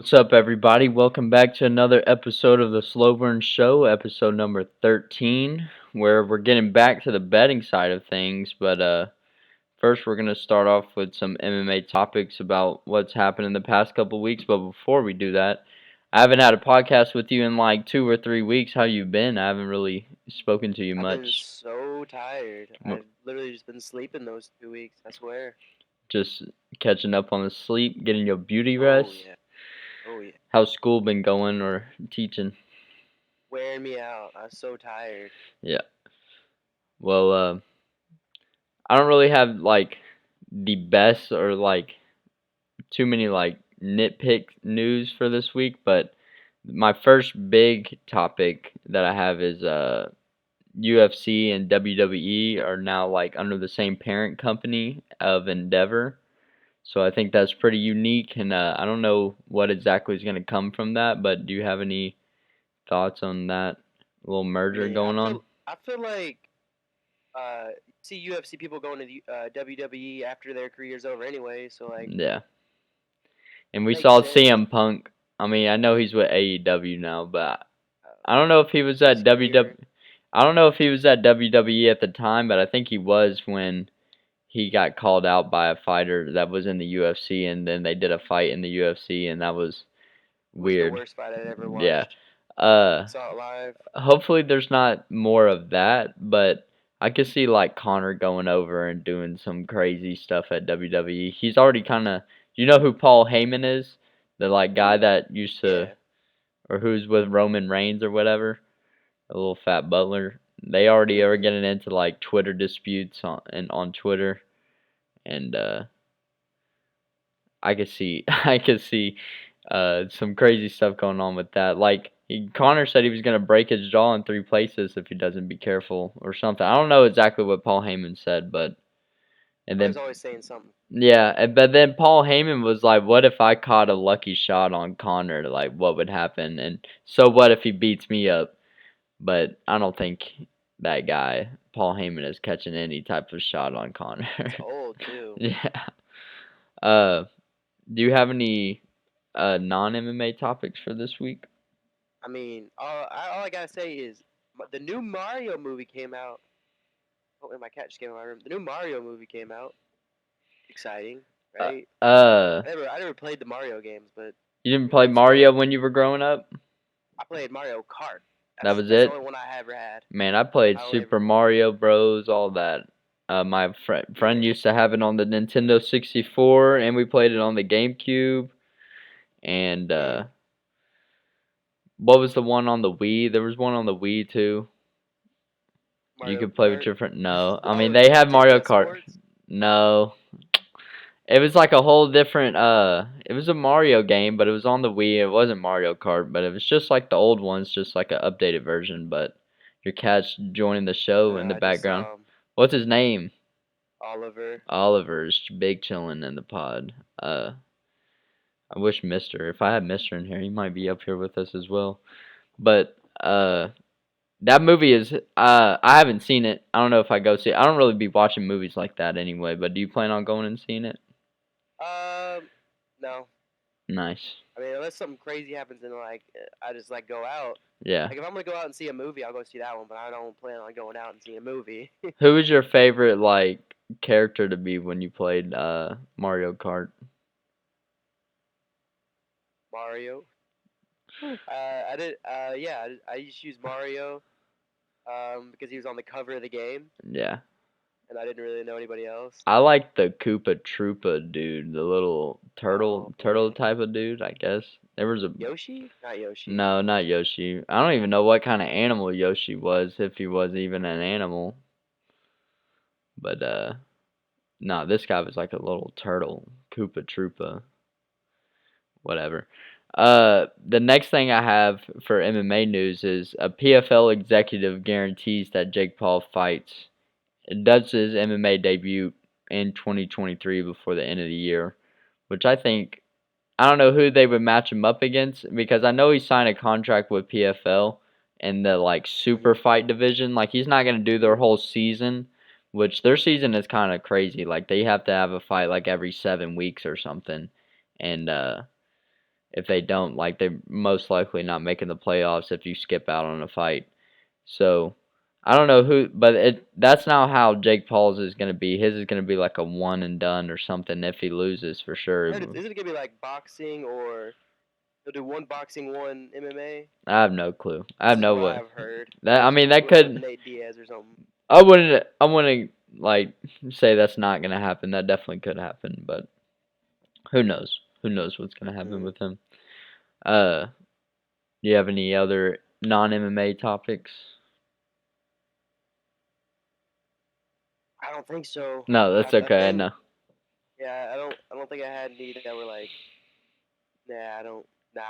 What's up, everybody? Welcome back to another episode of the Slowburn Show, episode number 13, where we're getting back to the betting side of things. But first, we're going to start off with some MMA topics about what's happened in the past couple weeks. But before we do that, I haven't had a podcast with you in like 2 or 3 weeks. How you been? I haven't really spoken to you I've been much. so tired. W- I've literally just been sleeping those 2 weeks, I swear. Just catching up on the sleep, getting your beauty Oh rest. yeah. Oh yeah. How's school been going or teaching? Wearing me out. I was so tired. Yeah. Well, I don't really have like the best or like too many like nitpick news for this week, but my first big topic that I have is UFC and WWE are now like under the same parent company of Endeavor. So I think that's pretty unique, and I don't know what exactly is going to come from that, but do you have any thoughts on that little I merger mean, I going on? feel I feel like you see UFC people going to the WWE after their career's over anyway, so like Yeah. And we makes saw sense. CM Punk. I mean, I know he's with AEW now, but Uh, I don't know if he was at he's WW. weird. I don't know if he was at WWE at the time, but I think he was when he got called out by a fighter that was in the UFC, and then they did a fight in the UFC, and that was It was the weird. worst fight I'd ever Yeah. watched. Uh, Saw it live. Hopefully there's not more of that, but I could see like Connor going over and doing some crazy stuff at WWE. He's already kind of. You know who Paul Heyman is? The like guy Mm, that used to yeah. or who's with Roman Reigns or whatever, a little fat butler. They already are Mm-hmm. getting into like Twitter disputes on Twitter, and I could see I could see some crazy stuff going on with that. Like Connor said he was gonna break his jaw in 3 places if he doesn't be careful or something. I don't know exactly what Paul Heyman said, but and I was then always saying something. yeah, but then Paul Heyman was like, "What if I caught a lucky shot on Connor? Like, what would happen? And so what if he beats me up?" But I don't think that guy, Paul Heyman, is catching any type of shot on Connor. He's old too. Yeah. Uh, do you have any non MMA topics for this week? I mean, all I gotta say is the new Mario movie came out. Oh, and my cat just came in my room. The new Mario movie came out. Exciting, Uh, right? uh, I never played the Mario games, but you didn't it play looks dope. Mario when you were growing up? I played Mario Kart. That That's was that's the it? only one I ever had. Man, I played I only ever. Super Mario Bros. All that. My friend Yeah. used to have it on the Nintendo 64, and we played it on the GameCube. And Mm, what was the one on the Wii? There was one on the Wii too. You Mario could play with Kart. your friend. No, I mean Oh, they have Mario Nintendo Kart. Sports. No, it was like a whole different. It was a Mario game, but it was on the Wii. It wasn't Mario Kart, but it was just like the old ones, just like an updated version. But your cat's joining the show in the I just background. saw him. What's his name? Oliver. Oliver's big chilling in the pod. I wish Mister. If I had Mister in here, he might be up here with us as well. But that movie is I haven't seen it. I don't know if I go see it. I don't really be watching movies like that anyway, but do you plan on going and seeing it? No. Nice. I mean, unless something crazy happens and like I just like go out. Yeah. Like if I'm gonna go out and see a movie, I'll go see that one. But I don't plan on going out and seeing a movie. Who was your favorite like character to be when you played Mario Kart? Mario. I did. Yeah, I just used Mario. Because he was on the cover of the game, Yeah. and I didn't really know anybody else. I like the Koopa Troopa dude, the little Oh turtle boy, type of dude, I guess. There was a Yoshi? Not Yoshi. no, not Yoshi. I don't even know what kind of animal Yoshi was, if he was even an animal. But no, this guy was like a little turtle, Koopa Troopa, whatever. The next thing I have for MMA news is a PFL executive guarantees that Jake Paul fights. It does his MMA debut in 2023 before the end of the year, which I think I don't know who they would match him up against because I know he signed a contract with PFL in the like super Mm-hmm. fight division. Like he's not gonna do their whole season, which their season is kind of crazy. Like they have to have a fight like every 7 weeks or something, and if they don't. Like, they're most likely not making the playoffs if you skip out on a fight. So, I don't know who, but that's not how Jake Paul's is going to be. His is going to be like a one and done or something if he loses for sure. Is it going to be like boxing, or they'll do one boxing, one MMA? I have no clue. I have This is no what way. I've heard. That, I mean, that With could. Nate Diaz or something. I wouldn't like say that's not gonna happen. That definitely could happen, but who knows? Who knows what's gonna happen with him? Do you have any other non MMA topics? I don't think so. No, that's okay. I think, know. yeah, I don't think I had any that were like, nah, I don't, nah.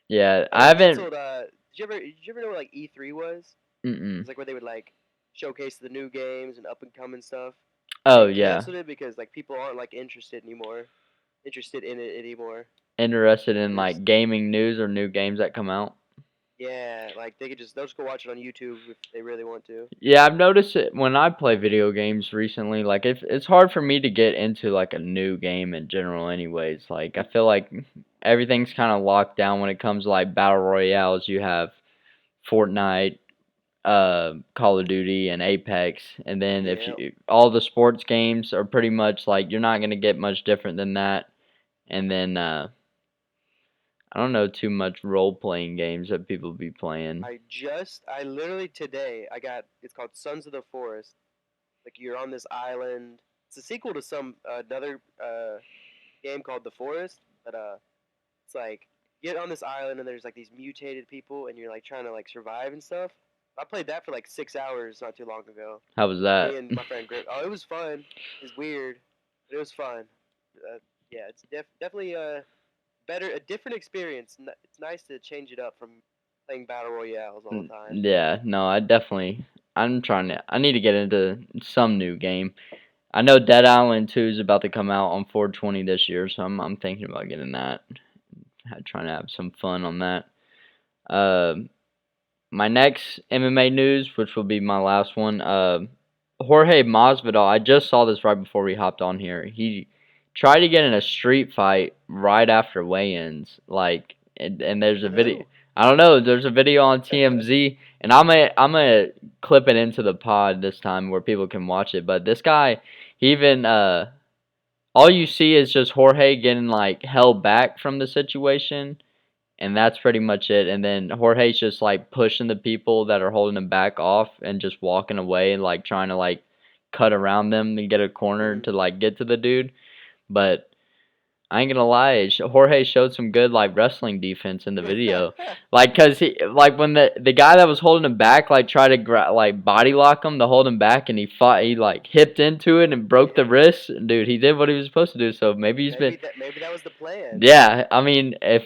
Yeah, Oh, I they haven't. canceled. Did you ever know what like E3 was? Mm. It's like where they would like showcase the new games and up and coming stuff. Oh They yeah. canceled it because like people aren't like interested in it anymore. Interested in There's like gaming news or new games that come out? Yeah, like they'll just go watch it on YouTube if they really want to. Yeah, I've noticed it when I play video games recently. Like, if it's hard for me to get into like a new game in general, anyways. Like, I feel like everything's kind of locked down when it comes to like battle royales. You have Fortnite, Call of Duty, and Apex, and then if Yeah, you all the sports games are pretty much like you're not gonna get much different than that. And then I don't know too much role playing games that people be playing. I literally today it's called Sons of the Forest. Like you're on this island. It's a sequel to some another game called The Forest, but it's like you get on this island and there's like these mutated people and you're like trying to like survive and stuff. I played that for like 6 hours not too long ago. How was Me that? and my friend Greg. Oh, it was fun. It's weird, but it was fun. Yeah, it's definitely a different experience. It's nice to change it up from playing battle royales all the time. Yeah, no, I need to get into some new game. I know Dead Island 2 is about to come out on 420 this year, so I'm thinking about getting that. Trying to have some fun on that. Uh, my next MMA news, which will be my last one, Jorge Masvidal. I just saw this right before we hopped on here. He tried to get in a street fight right after weigh-ins, like, and there's a video. I don't know. There's a video on TMZ, and I'm gonna clip it into the pod this time where people can watch it. But this guy, he even all you see is just Jorge getting like held back from the situation, and that's pretty much it. And then Jorge's just like pushing the people that are holding him back off and just walking away and like trying to like cut around them and get a corner to like get to the dude. But I ain't gonna lie, Jorge showed some good like wrestling defense in the video, like cause he like when the guy that was holding him back like tried to like body lock him to hold him back, and he like hipped into it and broke the wrist. Dude, he did what he was supposed to do. So maybe he's been Maybe that was the plan. yeah. I mean, if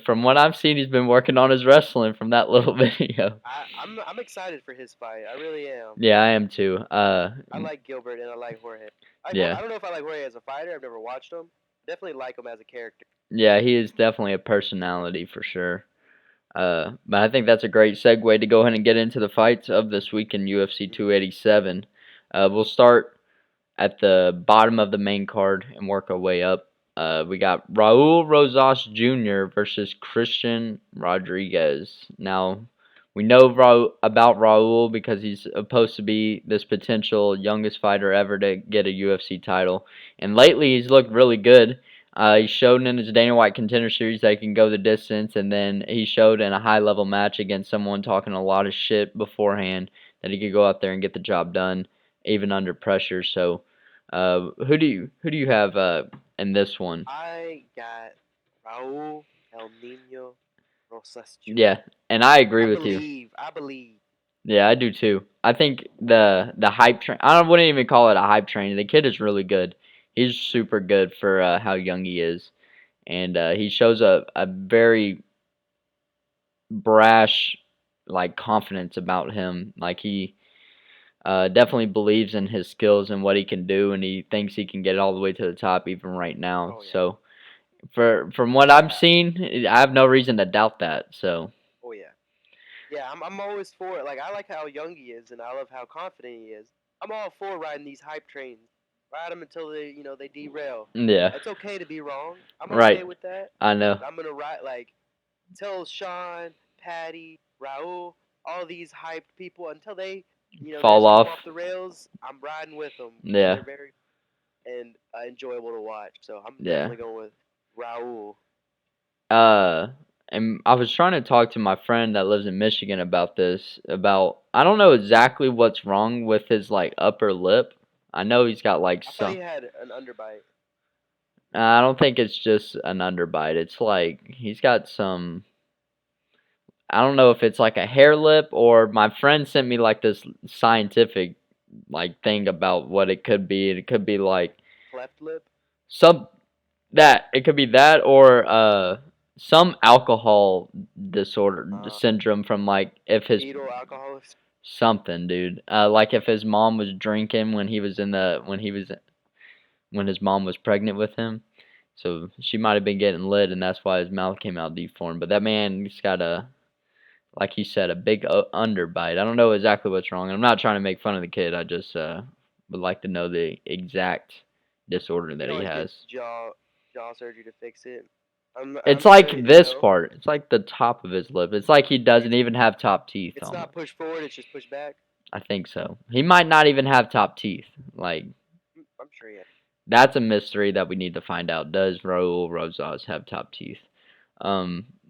from what I've seen, he's been working on his wrestling from that little video. I'm excited for his fight. I really am. Yeah, I am too. I like Gilbert and I like Jorge. I Yeah. don't know if I like Jorge as a fighter. I've never watched him. Definitely like him as a character. Yeah, he is definitely a personality for sure. But I think that's a great segue to go ahead and get into the fights of this week in UFC 287. We'll start at the bottom of the main card and work our way up. We got Raul Rosas Jr. versus Christian Rodriguez. Now, we know about Raul because he's supposed to be this potential youngest fighter ever to get a UFC title. And lately, he's looked really good. He showed in his Dana White Contender Series that he can go the distance, and then he showed in a high-level match against someone talking a lot of shit beforehand that he could go out there and get the job done, even under pressure. So, who do you have in this one? I got Raul El Nino Rosas Jr. Yeah, and I agree with you. I believe. Yeah, I do too. I think the hype train. Wouldn't even call it a hype train. The kid is really good. He's super good for how young he is, and he shows a very brash like confidence about him. Like he definitely believes in his skills and what he can do, and he thinks he can get all the way to the top even right now. Oh, yeah. So, from what I've seen, I have no reason to doubt that. So. Oh yeah. Yeah, I'm always for it. Like I like how young he is, and I love how confident he is. I'm all for riding these hype trains. Ride them until they derail. Yeah. It's okay to be wrong. I'm okay Right. with that. I know. But I'm gonna ride tell Sean, Patty, Raul, all these hyped people until they Fall just come off. off the rails. I'm riding with them. Yeah. They're very and enjoyable to watch. So I'm Yeah. definitely going with Raul. And I was trying to talk to my friend that lives in Michigan about this. I don't know exactly what's wrong with his like upper lip. I know he's got like I thought he some. had an underbite. I don't think it's just an underbite. It's like he's got some. I don't know if it's like a hair lip or my friend sent me like this scientific like thing about what it could be. It could be like Cleft lip. some that it could be that or some alcohol disorder syndrome from like if his Fetal alcoholics. something, dude. Like if his mom was drinking when his mom was pregnant with him. So she might have been getting lit, and that's why his mouth came out deformed. But that man's got like he said, a big underbite. I don't know exactly what's wrong. I'm not trying to make fun of the kid. I just would like to know the exact disorder that he has. Jaw surgery to fix it. It's I'm like sure this part. It's like the top of his lip. It's like he doesn't even have top teeth It's on not it. pushed forward. It's just pushed back. I think so. He might not even have top teeth. Like I'm sure he has. that's a mystery that we need to find out. Does Raul Rosas have top teeth?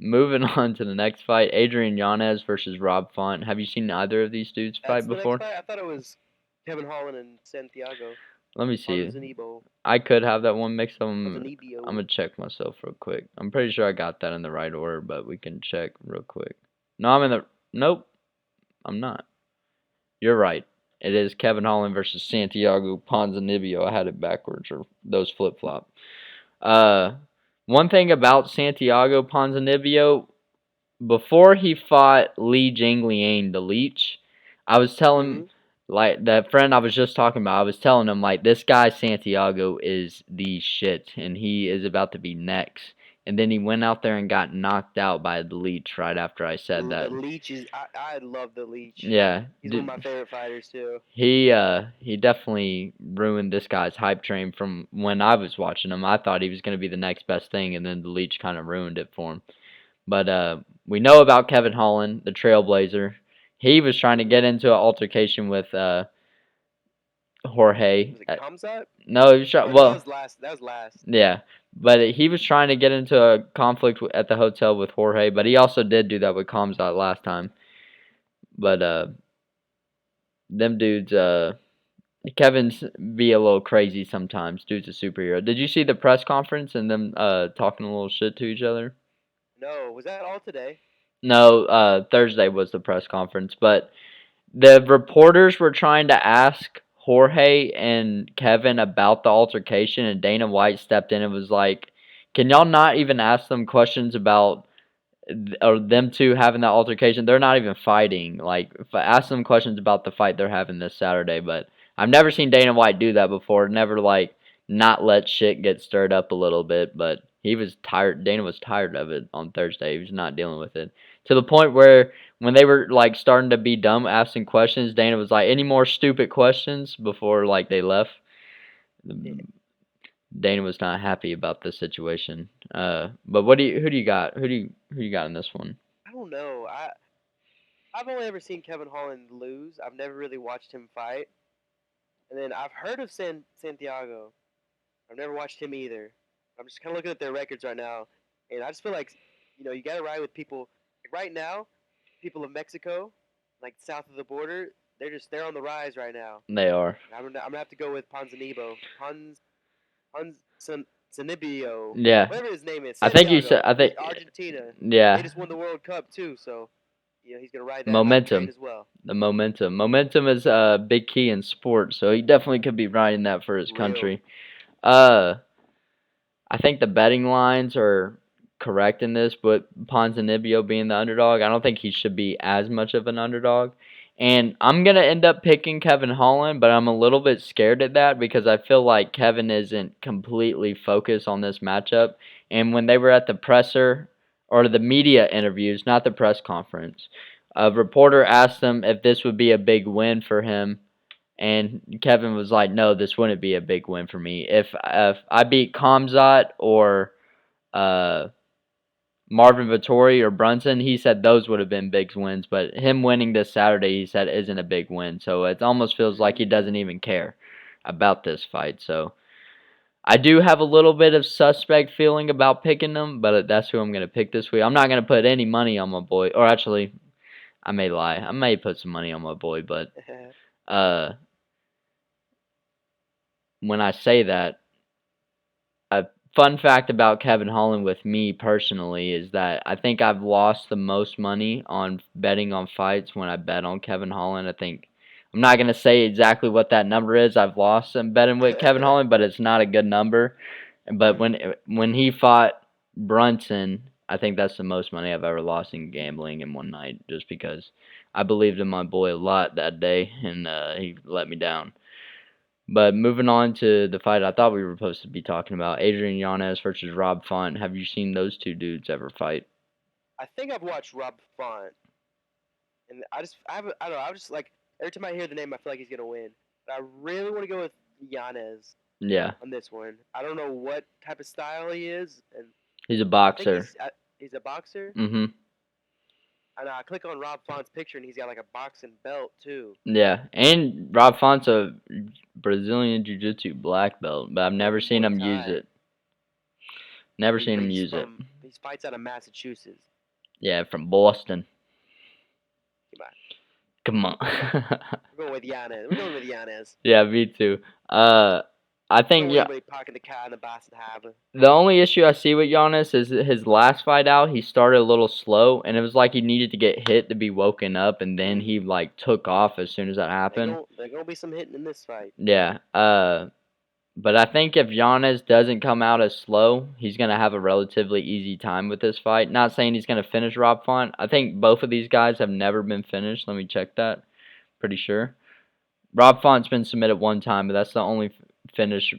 Moving on to the next fight, Adrian Yanez versus Rob Font. Have you seen either of these dudes fight before? Next fight? I thought it was Kevin Holland and Santiago. Let me see. Ponzinnibio. I could have that one mixed up. I'm Ponzinnibio. gonna check myself real quick. I'm pretty sure I got that in the right order, but we can check real quick. No, I'm in the. Nope, I'm not. You're right. It is Kevin Holland versus Santiago Ponzinnibio. I had it backwards, or those flip flop. One thing about Santiago Ponzinnibio, before he fought Li Jingliang the Leech, I was telling like that friend I was just talking about, I was telling him like this guy Santiago is the shit and he is about to be next. And then he went out there and got knocked out by the Leech right after I said that. The Leech is I love the Leech. Yeah. He's one of my favorite fighters too. He definitely ruined this guy's hype train from when I was watching him. I thought he was gonna be the next best thing and then the Leech kinda ruined it for him. But we know about Kevin Holland, the Trailblazer. He was trying to get into an altercation with Jorge. Was it Kamzat? No, he was trying. Well, that was last. Yeah, but he was trying to get into a conflict at the hotel with Jorge. But he also did do that with Kamzat last time. But them dudes, Kevin's be a little crazy sometimes. Dude's a superhero. Did you see the press conference and them talking a little shit to each other? No, was that all today? No, Thursday was the press conference, but the reporters were trying to ask Jorge and Kevin about the altercation, and Dana White stepped in and was like, "Can y'all not even ask them questions about or them two having that altercation? They're not even fighting. Like, ask them questions about the fight they're having this Saturday." But I've never seen Dana White do that before. Never like not let shit get stirred up a little bit, but he was tired. Dana was tired of it on Thursday. He was not dealing with it to the point where when they were like starting to be dumb asking questions, Dana was like, "Any more stupid questions?" Before like they left. Dana was not happy about the situation. But who do you got? Who do you got in this one? I don't know. I've only ever seen Kevin Holland lose. I've never really watched him fight. And then I've heard of Santiago. I've never watched him either. I'm just kind of looking at their records right now, and I just feel like you got to ride with people. Like right now, people of Mexico, like south of the border, they're on the rise right now. They are. I'm gonna have to go with Ponzinnibio. Ponzinnibio. Yeah. Whatever his name is. Santiago. I think you said. I think Argentina. Yeah. They just won the World Cup too, so he's gonna ride that momentum as well. The momentum. Momentum is a big key in sports, so he definitely could be riding that for his country. I think the betting lines are correct in this, but Ponzinnibio being the underdog, I don't think he should be as much of an underdog. And I'm going to end up picking Kevin Holland, but I'm a little bit scared at that because I feel like Kevin isn't completely focused on this matchup. And when they were at the presser or the media interviews, not the press conference, a reporter asked him if this would be a big win for him. And Kevin was like, "No, this wouldn't be a big win for me. If I beat Kamzat or Marvin Vettori or Brunson, he said those would have been big wins. But him winning this Saturday, he said, isn't a big win. So it almost feels like he doesn't even care about this fight. So I do have a little bit of suspect feeling about picking them, but that's who I'm going to pick this week. I'm not going to put any money on my boy. Or actually, I may lie. I may put some money on my boy, but when I say that, a fun fact about Kevin Holland with me personally is that I think I've lost the most money on betting on fights when I bet on Kevin Holland. I think I'm not going to say exactly what that number is. I've lost some betting with Kevin Holland, but it's not a good number. But when he fought Brunson, I think that's the most money I've ever lost in gambling in one night, just because I believed in my boy a lot that day, and he let me down. But moving on to the fight I thought we were supposed to be talking about, Adrian Yanez versus Rob Font. Have you seen those two dudes ever fight? I think I've watched Rob Font, and I don't know. I was just like, every time I hear the name, I feel like he's gonna win. But I really want to go with Yanez. Yeah. On this one, I don't know what type of style he is, and he's a boxer. He's a boxer. Mm-hmm. And I click on Rob Font's picture, and he's got like a boxing belt too. Yeah, and Rob Font's a Brazilian Jiu-Jitsu black belt, but I've never seen him use it. Never seen him use it. He fights out of Massachusetts. Yeah, from Boston. Come on. We're going with Yanez. Yeah, me too. I think parking the car in the Boston Harbor. The only issue I see with Yanez is his last fight out, he started a little slow, and it was like he needed to get hit to be woken up, and then he like took off as soon as that happened. There's gonna be some hitting in this fight. Yeah. But I think if Yanez doesn't come out as slow, he's gonna have a relatively easy time with this fight. Not saying he's gonna finish Rob Font. I think both of these guys have never been finished. Let me check that. Pretty sure. Rob Font's been submitted one time, but that's the only finish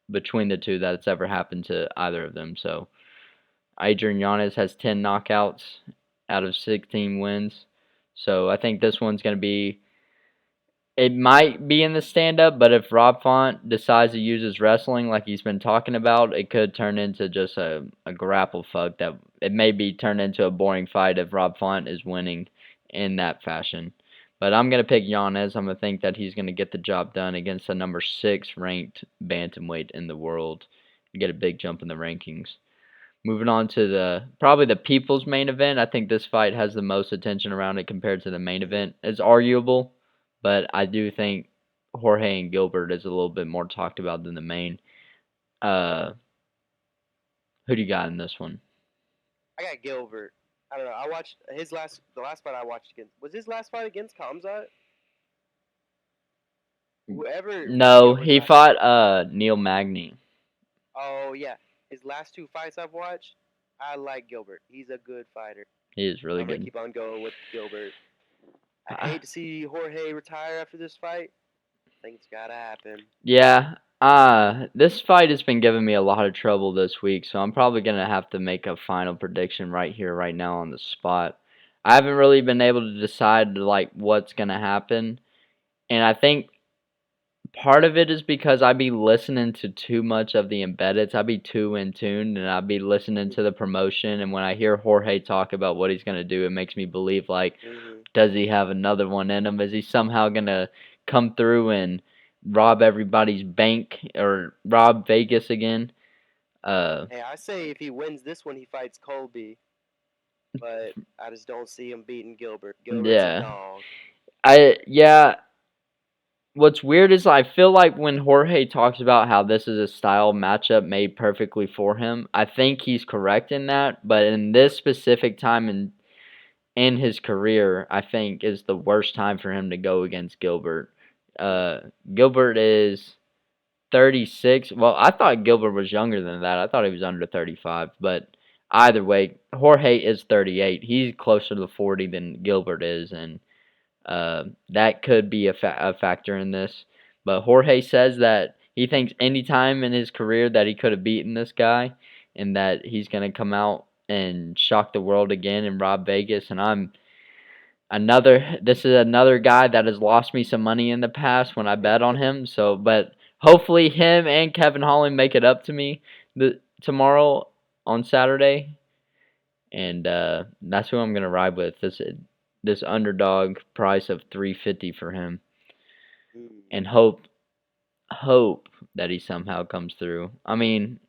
between the two that's ever happened to either of them. So Adrian Yanez has 10 knockouts out of 16 wins. So I think this one's going to be, it might be in the stand-up, but if Rob Font decides to use his wrestling like he's been talking about, it could turn into just a grapple fuck. That it may be turned into a boring fight if Rob Font is winning in that fashion. But I'm going to pick Yanez. I'm going to think that he's going to get the job done against the number 6 ranked bantamweight in the world and get a big jump in the rankings. Moving on to probably the people's main event. I think this fight has the most attention around it compared to the main event. It's arguable, but I do think Jorge and Gilbert is a little bit more talked about than the main. Who do you got in this one? I got Gilbert. I don't know. I watched the last fight I watched was his last fight against Kamzat? No, he fought Neil Magny. Oh yeah, his last 2 fights I've watched, I like Gilbert. He's a good fighter. He is really good. I'm gonna keep on going with Gilbert. I hate to see Jorge retire after this fight. I think it's gotta happen. Yeah. This fight has been giving me a lot of trouble this week, so I'm probably going to have to make a final prediction right here, right now on the spot. I haven't really been able to decide, like, what's going to happen, and I think part of it is because I be listening to too much of the embeddeds. I be too in tune, and I be listening to the promotion, and when I hear Jorge talk about what he's going to do, it makes me believe, like, does he have another one in him? Is he somehow going to come through and rob everybody's bank or rob Vegas again? Hey, I say if he wins this one, he fights Colby. But I just don't see him beating Gilbert. Gilbert's a dog. What's weird is I feel like when Jorge talks about how this is a style matchup made perfectly for him, I think he's correct in that. But in this specific time in his career, I think is the worst time for him to go against Gilbert. Gilbert is 36. Well, I thought Gilbert was younger than that. I thought he was under 35. But either way, Jorge is 38. He's closer to 40 than Gilbert is, and that could be a factor in this. But Jorge says that he thinks any time in his career that he could have beaten this guy, and that he's going to come out and shock the world again and rob Vegas. And this is another guy that has lost me some money in the past when I bet on him. So, but hopefully him and Kevin Holland make it up to me tomorrow on Saturday, and that's who I'm gonna ride with. This underdog price of 350 for him, and hope that he somehow comes through. I mean,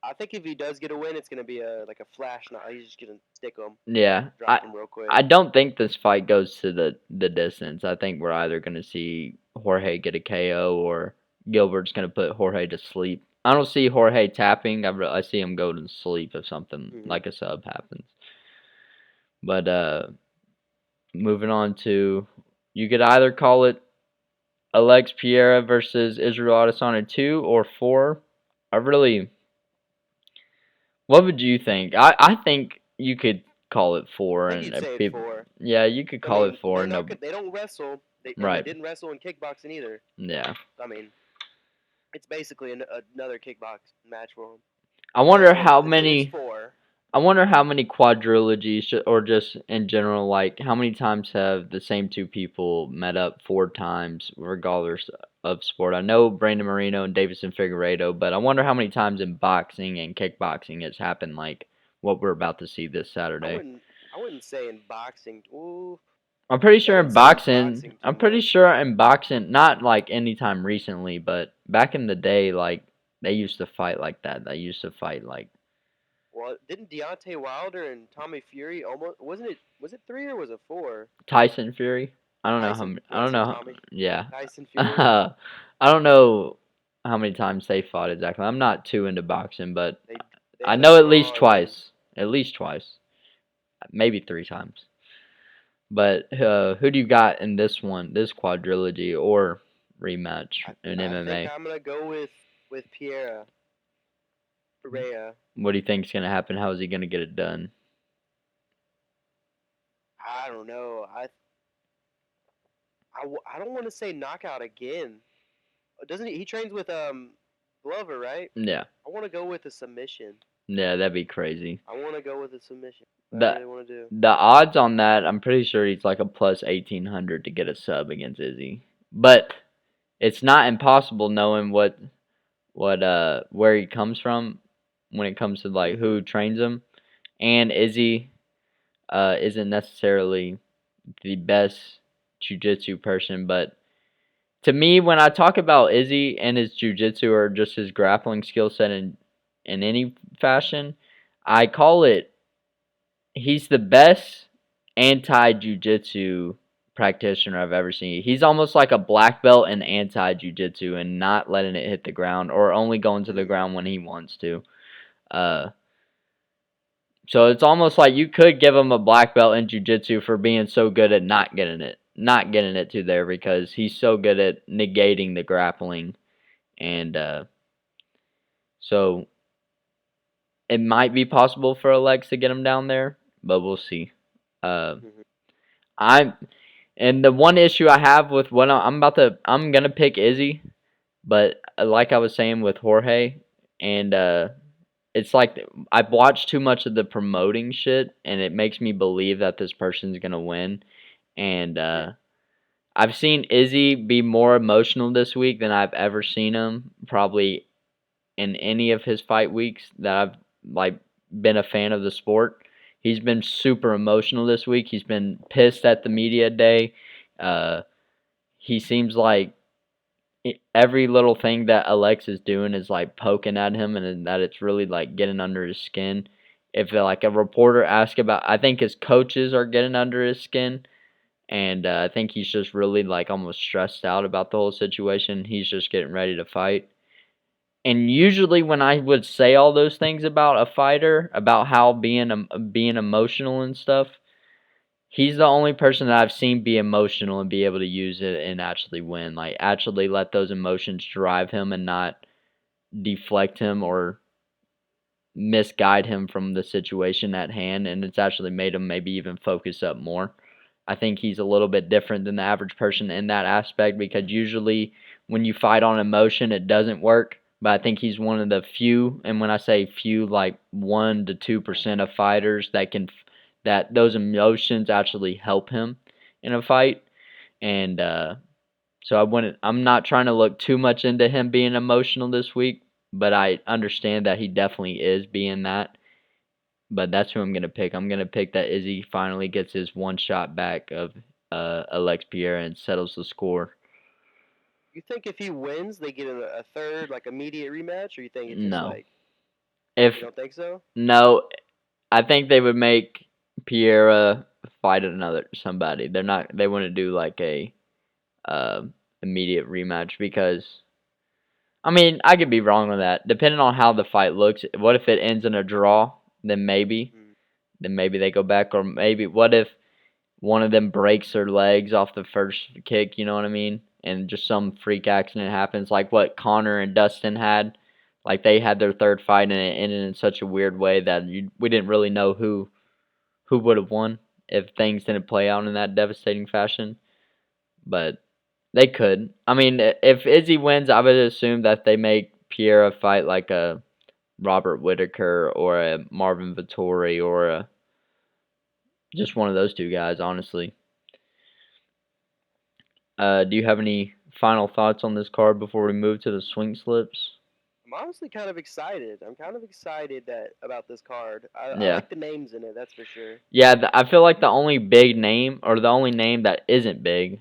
I think if he does get a win, it's gonna be like a flash knot. He's just gonna stick him. yeah, Drop him real quick. I don't think this fight goes to the distance. I think we're either gonna see Jorge get a KO or Gilbert's gonna put Jorge to sleep. I don't see Jorge tapping. I see him go to sleep if something like a sub happens. But moving on to, you could either call it Alex Pereira versus Isreal Adesanya 2 or 4. What would you think? I think you could call it 4. I think you'd say 4. Yeah, you could call it 4. No, they don't wrestle. They didn't wrestle in kickboxing either. Yeah. I mean, it's basically another kickbox match for them. I wonder how many quadrilogies, or just in general, like how many times have the same two people met up 4 times, regardless of sport. I know Brandon Moreno and Davison Figueiredo, but I wonder how many times in boxing and kickboxing it's happened, like what we're about to see this Saturday. I wouldn't say in boxing. Ooh. I'm pretty sure in boxing. I'm pretty sure in boxing, not like anytime recently, but back in the day, like they used to fight like that. They used to fight like. Well, didn't Deontay Wilder and Tommy Fury almost? Was it 3 or was it 4? Tyson Fury. I don't know how many. I don't know. Yeah. Tyson Fury. I don't know how many times they fought exactly. I'm not too into boxing, but I know at least twice. At least twice. Maybe 3 times. But who do you got in this quadrilogy or rematch in MMA? I think I'm gonna go with Pereira. What do you think is gonna happen? How is he gonna get it done? I don't know. I don't want to say knockout again. Doesn't he? He trains with Glover, right? Yeah. I want to go with a submission. Yeah, that'd be crazy. I want to go with a submission. I really want to do. The odds on that, I'm pretty sure he's like a plus 1800 to get a sub against Izzy. But it's not impossible knowing where he comes from when it comes to like who trains him. And Izzy isn't necessarily the best jiu-jitsu person, but to me, when I talk about Izzy and his jiu-jitsu or just his grappling skill set in any fashion, I call it, he's the best anti-jiu-jitsu practitioner I've ever seen. He's almost like a black belt in anti-jiu-jitsu and not letting it hit the ground, or only going to the ground when he wants to. So it's almost like you could give him a black belt in jiu-jitsu for being so good at not getting it to there, because he's so good at negating the grappling. And so it might be possible for Alex to get him down there, but we'll see. And the one issue I have with what I'm gonna pick Izzy, but like I was saying with Jorge, and it's like I've watched too much of the promoting shit, and it makes me believe that this person's gonna win. And I've seen Izzy be more emotional this week than I've ever seen him, probably in any of his fight weeks that I've like been a fan of the sport. He's been super emotional this week. He's been pissed at the media day. He seems like every little thing that Alex is doing is like poking at him, and that it's really like getting under his skin. If like a reporter asks about, I think his coaches are getting under his skin, and I think he's just really like almost stressed out about the whole situation. He's just getting ready to fight. And usually when I would say all those things about a fighter, about how being emotional and stuff, he's the only person that I've seen be emotional and be able to use it and actually win. Like, actually let those emotions drive him and not deflect him or misguide him from the situation at hand. And it's actually made him maybe even focus up more. I think he's a little bit different than the average person in that aspect, because usually when you fight on emotion, it doesn't work. But I think he's one of the few, and when I say few, like 1% to 2% of fighters that those emotions actually help him in a fight, and so I'm not trying to look too much into him being emotional this week, but I understand that he definitely is being that. But that's who I'm gonna pick. I'm gonna pick that Izzy finally gets his one shot back of Alex Pereira and settles the score. You think if he wins, they get a third, like, immediate rematch, or you think it's just No. like, If you don't think so? no, I think they would make Pereira fight somebody. They wouldn't do like a uh, immediate rematch because I mean, I could be wrong on that. Depending on how the fight looks, what if it ends in a draw? Then maybe. Mm. Then maybe they go back, or maybe what if one of them breaks their legs off the first kick, you know what I mean? And just some freak accident happens, like what Connor and Dustin had. Like they had their third fight and it ended in such a weird way that we didn't really know who would have won if things didn't play out in that devastating fashion. But they could. I mean, if Izzy wins, I would assume that they make Pierre fight like a Robert Whitaker or a Marvin Vettori or just one of those two guys, honestly. Do you have any final thoughts on this card before we move to the swing slips? I'm honestly kind of excited. I'm kind of excited about this card. I Yeah. like the names in it, that's for sure. Yeah, I feel like the only big name, or the only name that isn't big,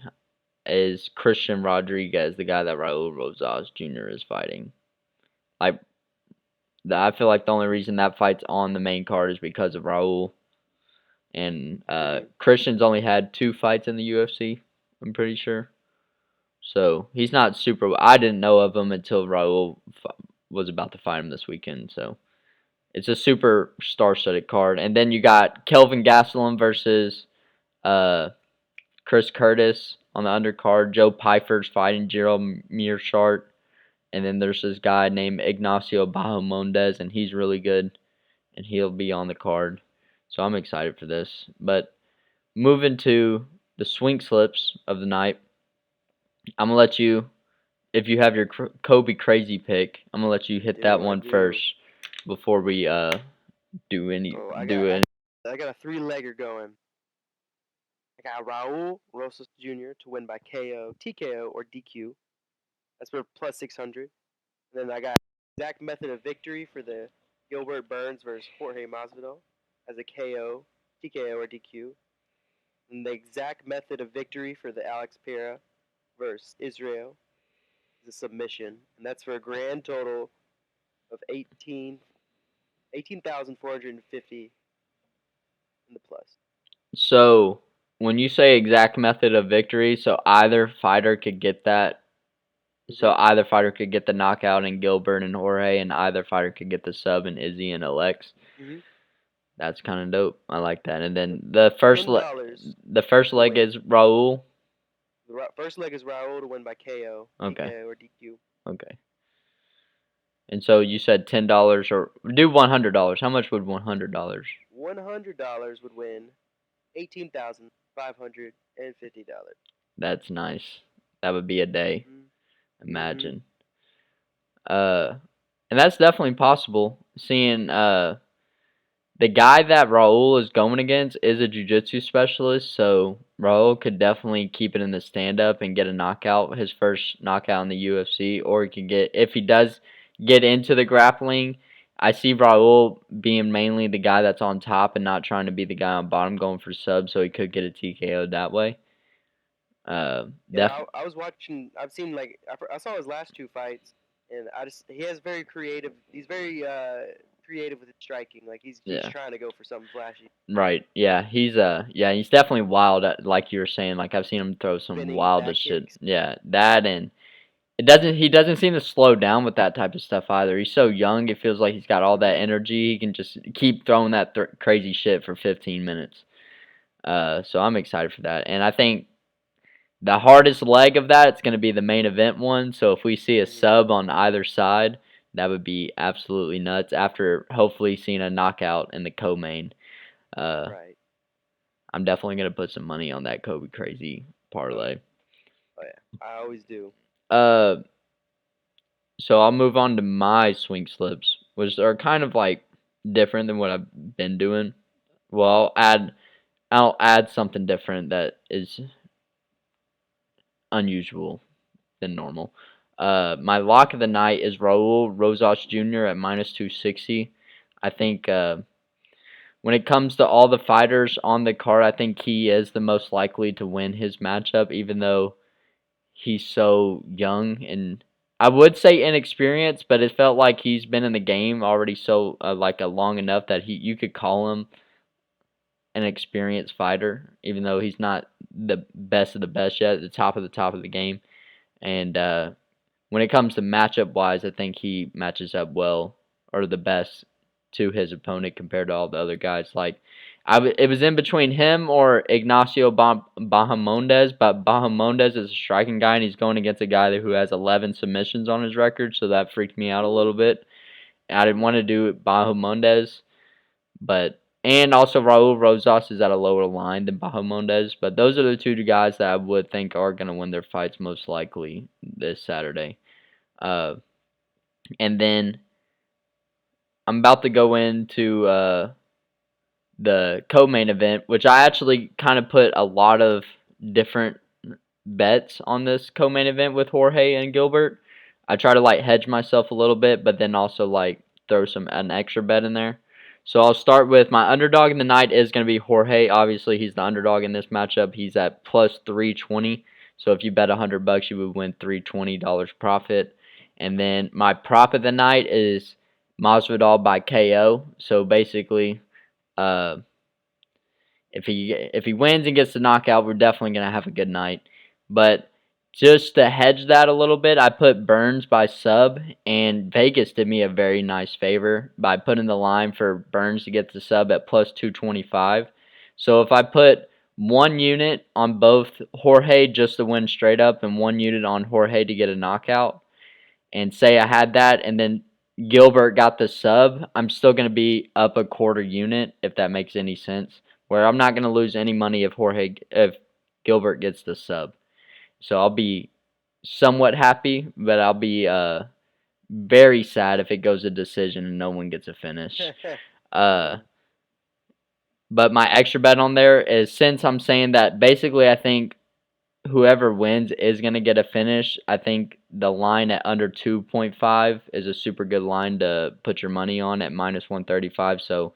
is Christian Rodriguez, the guy that Raul Rosas Jr. is fighting. Like, I feel like the only reason that fight's on the main card is because of Raul. And Christian's only had 2 fights in the UFC, I'm pretty sure. So he's not super. I didn't know of him until Raul was about to fight him this weekend. So it's a super star-studded card. And then you got Kelvin Gastelum versus Chris Curtis on the undercard. Joe Pfeiffer's fighting Gerald Mearshart. And then there's this guy named Ignacio Bahamondes, and he's really good. And he'll be on the card. So I'm excited for this. But moving to the swing slips of the night, I'm going to let you, if you have your Kobe crazy pick, I'm going to let you hit that one first before we do any. I got a 3-legger going. I got Raul Rosas Jr. to win by KO, TKO, or DQ. That's for plus 600. And then I got exact method of victory for the Gilbert Burns versus Jorge Masvidal as a KO, TKO, or DQ. And the exact method of victory for the Alex Pereira versus Isreal is a submission. And that's for a grand total of 18,450 in the plus. So when you say exact method of victory, so either fighter could get that. So either fighter could get the knockout in Gilbert and Jorge, and either fighter could get the sub in Izzy and Alex. That's kind of dope. I like that. And then the first leg is Raul. The first leg is Raul to win by KO, TKO, or DQ. Okay. And so you said $10 or do $100. How much would $100? $100 would win $18,550. That's nice. That would be a day. Imagine. And that's definitely possible. Seeing the guy that Raul is going against is a jiu-jitsu specialist, so Raul could definitely keep it in the stand-up and get a knockout, his first knockout in the UFC, or he could get, if he does get into the grappling, I see Raul being mainly the guy that's on top and not trying to be the guy on bottom going for subs, so he could get a TKO that way. I was watching. I saw his last 2 fights, and he has very creative. He's very creative with his striking. Like he's trying to go for something flashy. Right. Yeah. He's definitely wild. Like you were saying. Like I've seen him throw some wildest shit. Yeah. That and he doesn't seem to slow down with that type of stuff either. He's so young. It feels like he's got all that energy. He can just keep throwing that crazy shit for 15 minutes. So I'm excited for that. And I think the hardest leg of that, it's going to be the main event one. So if we see a sub on either side, that would be absolutely nuts after hopefully seeing a knockout in the co-main. Right. I'm definitely going to put some money on that Kobe crazy parlay. Oh, yeah. I always do. So I'll move on to my swing slips, which are kind of like different than what I've been doing. Well, I'll add I'll add something different that is unusual than normal. My lock of the night is Raul Rosas Jr. at minus 260. I think when it comes to all the fighters on the card, I think he is the most likely to win his matchup, even though he's so young and I would say inexperienced, but it felt like he's been in the game already so long enough that you could call him an experienced fighter, even though he's not the best of the best yet, the top of the game. And when it comes to matchup wise, I think he matches up well or the best to his opponent compared to all the other guys. Like it was in between him or Ignacio Bahamondes, but Bahamondes is a striking guy and he's going against a guy who has 11 submissions on his record, so that freaked me out a little bit. I didn't want to do Bahamondes, and also Raul Rosas is at a lower line than Bahamondes, but those are the two guys that I would think are going to win their fights most likely this Saturday. And then I'm about to go into the co-main event, which I actually kind of put a lot of different bets on this co-main event with Jorge and Gilbert. I try to hedge myself a little bit, but then also throw an extra bet in there. So I'll start with my underdog in the night is going to be Jorge. Obviously, he's the underdog in this matchup. He's at plus 320. So if you bet $100, you would win $320 profit. And then my prop of the night is Masvidal by KO. So basically, if he wins and gets the knockout, we're definitely gonna have a good night. But just to hedge that a little bit, I put Burns by sub, and Vegas did me a very nice favor by putting the line for Burns to get the sub at plus 225. So if I put 1 unit on both Jorge just to win straight up and 1 unit on Jorge to get a knockout, and say I had that, and then Gilbert got the sub, I'm still going to be up a quarter unit, if that makes any sense. Where I'm not going to lose any money if Gilbert gets the sub. So I'll be somewhat happy, but I'll be very sad if it goes a decision and no one gets a finish. But my extra bet on there is, since I'm saying that basically I think whoever wins is going to get a finish, I think the line at under 2.5 is a super good line to put your money on at minus 135. So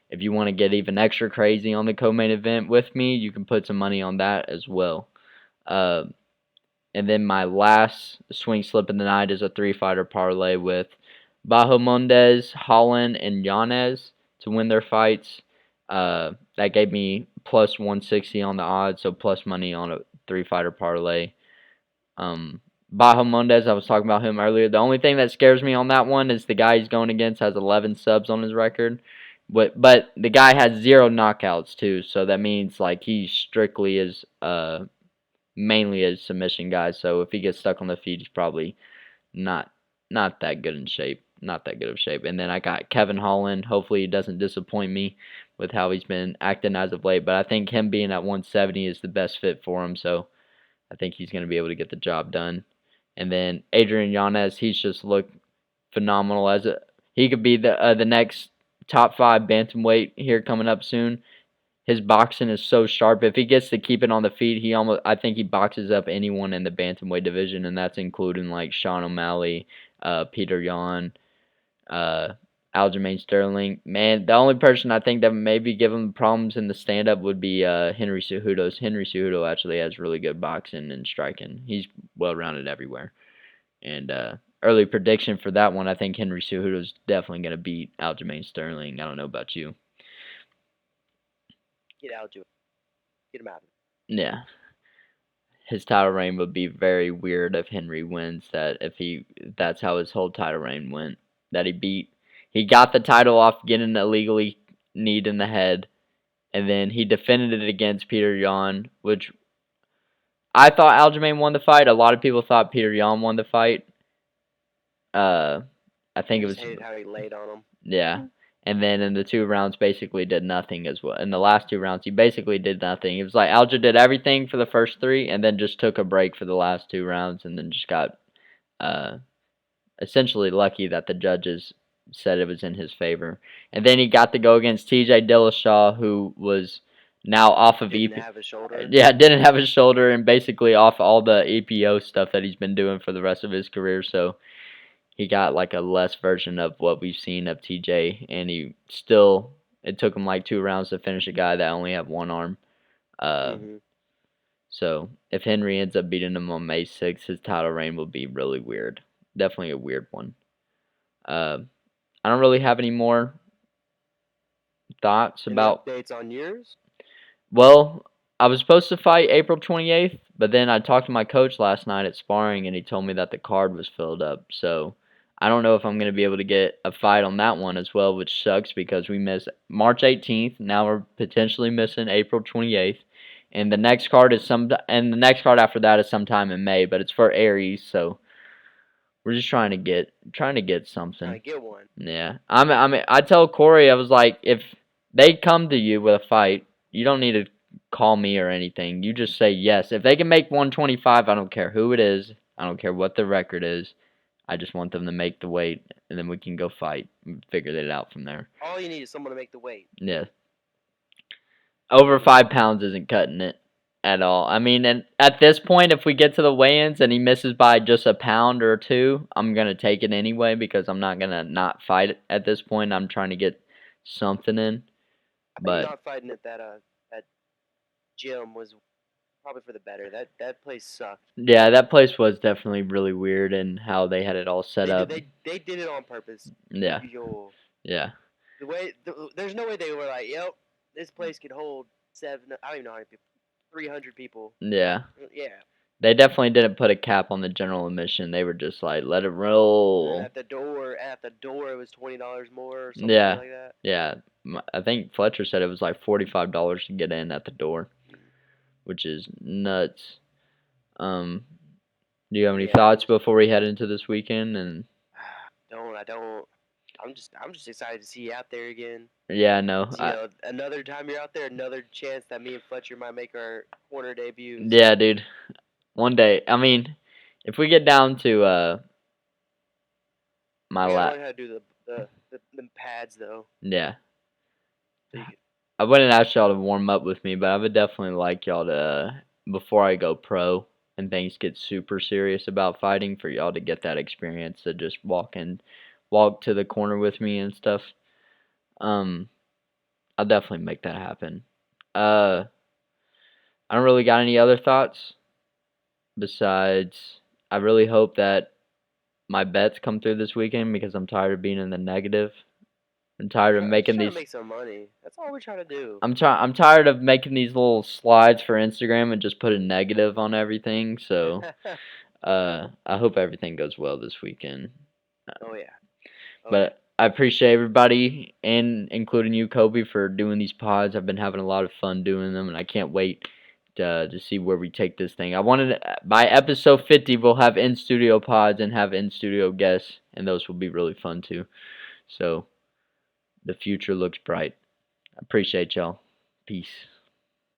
if you want to get even extra crazy on the co-main event with me, you can put some money on that as well. And then my last swing slip in the night is a 3-fighter parlay with Bahamondes, Holland, and Yanez to win their fights. That gave me plus 160 on the odds, so plus money on a 3-fighter parlay. Bahamondes, I was talking about him earlier. The only thing that scares me on that one is the guy he's going against has 11 subs on his record. But the guy has 0 knockouts too, so that means he strictly is mainly a submission guy. So if he gets stuck on the feet, he's probably not that good in shape. Not that good of shape. And then I got Kevin Holland. Hopefully he doesn't disappoint me with how he's been acting as of late. But I think him being at 170 is the best fit for him. So I think he's going to be able to get the job done. And then Adrian Yanez, he's just looked phenomenal. He could be the next top 5 bantamweight here coming up soon. His boxing is so sharp. If he gets to keep it on the feet, I think he boxes up anyone in the bantamweight division, and that's including Sean O'Malley, Peter Yan, Aljamain Sterling. Man, the only person I think that maybe give him problems in the stand-up would be Henry Cejudo. Henry Cejudo actually has really good boxing and striking. He's well-rounded everywhere. And early prediction for that one, I think Henry Cejudo is definitely going to beat Aljamain Sterling. I don't know about you. Get Aljamain. Get him out. Yeah. His title reign would be very weird if Henry wins. That's how his whole title reign went. That he got the title off getting illegally kneed in the head, and then he defended it against Peter Yan, which I thought Aljamain won the fight. A lot of people thought Peter Yan won the fight. I think it was hated how he laid on him. Yeah. And then in the 2 rounds, basically did nothing as well. In the last 2 rounds, he basically did nothing. It was like Alja did everything for the first 3, and then just took a break for the last 2 rounds, and then just got essentially lucky that the judges said it was in his favor. And then he got to go against TJ Dillashaw, who was now off of Didn't have a shoulder. Yeah, didn't have a shoulder, and basically off all the EPO stuff that he's been doing for the rest of his career. So he got like a less version of what we've seen of TJ, and he still. It took him like 2 rounds to finish a guy that only had one arm. So if Henry ends up beating him on May 6th, his title reign will be really weird. Definitely a weird one. I don't really have any more thoughts about. Any updates on yours? Well, I was supposed to fight April 28th, but then I talked to my coach last night at sparring, and he told me that the card was filled up. So I don't know if I'm going to be able to get a fight on that one as well, which sucks because we missed March 18th. Now we're potentially missing April 28th. And the next card after that is sometime in May, but it's for Aries, so we're just trying to get something. Trying to get one. Yeah. I tell Corey, I was like, if they come to you with a fight, you don't need to call me or anything. You just say yes. If they can make 125, I don't care who it is. I don't care what the record is. I just want them to make the weight, and then we can go fight and figure it out from there. All you need is someone to make the weight. Yeah. Over 5 pounds isn't cutting it at all. I mean, and at this point, if we get to the weigh-ins and he misses by just a pound or two, I'm going to take it anyway because I'm not going to not fight it at this point. I'm trying to get something in. But not fighting at that gym was probably for the better. That place sucked. Yeah, that place was definitely really weird and how they had it all set up. They did it on purpose. Yeah. Yeah. There's no way they were like, yep, this place could hold I don't even know how many people. 300 people. Yeah. Yeah. They definitely didn't put a cap on the general admission. They were just like, let it roll. And at the door, it was $20 more or something like that. Yeah. I think Fletcher said it was like $45 to get in at the door, which is nuts. Do you have any thoughts before we head into this weekend? And I don't. I'm just excited to see you out there again. Yeah, I know. Another time you're out there, another chance that me and Fletcher might make our corner debuts. Yeah, dude. One day. I mean, if we get down to my lap. Learn how to do the pads though. Yeah. I wouldn't ask y'all to warm up with me, but I would definitely like y'all to, before I go pro and things get super serious about fighting, for y'all to get that experience to just walk to the corner with me and stuff. I'll definitely make that happen. I don't really got any other thoughts besides I really hope that my bets come through this weekend because I'm tired of being in the negative. I'm tired of making these. To make some money. That's all we're trying to do. I'm tired of making these little slides for Instagram and just putting negative on everything. So, I hope everything goes well this weekend. Oh yeah. But I appreciate everybody, and including you, Kobe, for doing these pods. I've been having a lot of fun doing them, and I can't wait to see where we take this thing. By episode 50, we'll have in-studio pods and have in-studio guests, and those will be really fun too. So the future looks bright. I appreciate y'all. Peace.